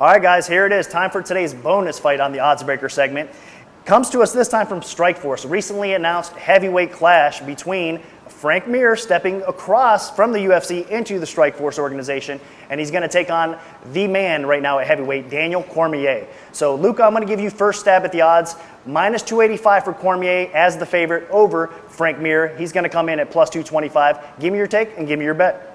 All right, guys, here it is. Time for today's bonus fight on the Odds Breaker segment. Comes to us this time from Strikeforce. Recently announced heavyweight clash between Frank Mir stepping across from the UFC into the Strikeforce organization, and he's going to take on the man right now at heavyweight, Daniel Cormier. So, Luca, I'm going to give you first stab at the odds. Minus 285 for Cormier as the favorite over Frank Mir. He's going to come in at plus 225. Give me your take and give me your bet.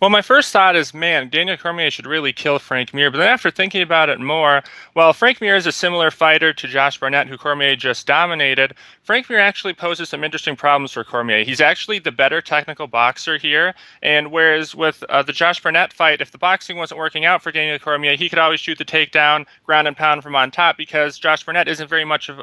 Well, my first thought is, man, Daniel Cormier should really kill Frank Mir. But then after thinking about it more, well, Frank Mir is a similar fighter to Josh Barnett, who Cormier just dominated. Frank Mir actually poses some interesting problems for Cormier. He's actually the better technical boxer here. And whereas with the Josh Barnett fight, if the boxing wasn't working out for Daniel Cormier, he could always shoot the takedown, ground and pound from on top, because Josh Barnett isn't very much of,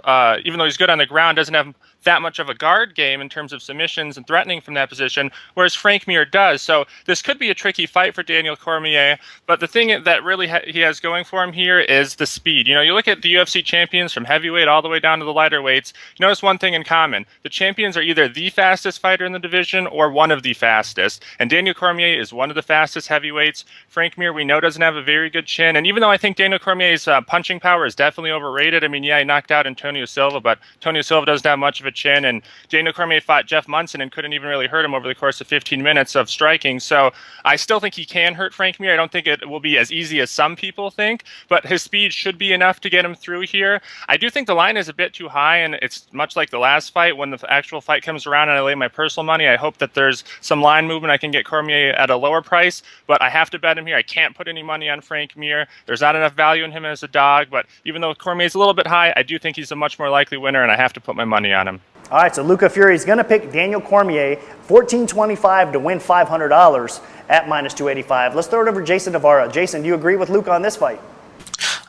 even though he's good on the ground, doesn't have that much of a guard game in terms of submissions and threatening from that position, whereas Frank Mir does. So this could be a tricky fight for Daniel Cormier, but the thing that really he has going for him here is the speed. You know, you look at the UFC champions from heavyweight all the way down to the lighter weights, you notice one thing in common. The champions are either the fastest fighter in the division or one of the fastest, and Daniel Cormier is one of the fastest heavyweights. Frank Mir, we know, doesn't have a very good chin, and even though I think Daniel Cormier's punching power is definitely overrated, I mean, yeah, he knocked out Antonio Silva, but Antonio Silva doesn't have much of a chin, and Daniel Cormier fought Jeff Munson and couldn't even really hurt him over the course of 15 minutes of striking. So I still think he can hurt Frank Mir. I don't think it will be as easy as some people think, but his speed should be enough to get him through here. I do think the line is a bit too high, and it's much like the last fight. When the actual fight comes around and I lay my personal money, I hope that there's some line movement. I can get Cormier at a lower price, but I have to bet him here. I can't put any money on Frank Mir. There's not enough value in him as a dog, but even though Cormier's a little bit high, I do think he's a much more likely winner, and I have to put my money on him. All right, so Luca Fury's going to pick Daniel Cormier, $14.25 to win $500 at minus 285. Let's throw it over to Jason Navarra. Jason, do you agree with Luca on this fight?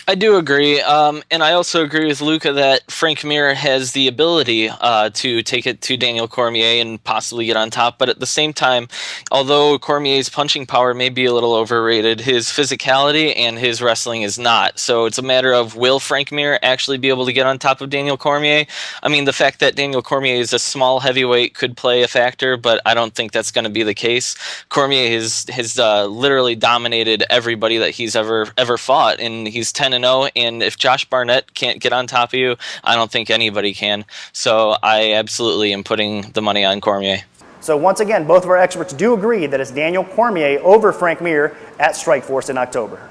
I do agree, and I also agree with Luca that Frank Mir has the ability to take it to Daniel Cormier and possibly get on top, but at the same time, although Cormier's punching power may be a little overrated, his physicality and his wrestling is not. So it's a matter of, will Frank Mir actually be able to get on top of Daniel Cormier? I mean, the fact that Daniel Cormier is a small heavyweight could play a factor, but I don't think that's going to be the case. Cormier has literally dominated everybody that he's ever fought, and he's 10-0, and if Josh Barnett can't get on top of you, I don't think anybody can. So I absolutely am putting the money on Cormier. So once again, both of our experts do agree that it's Daniel Cormier over Frank Mir at Strikeforce in October.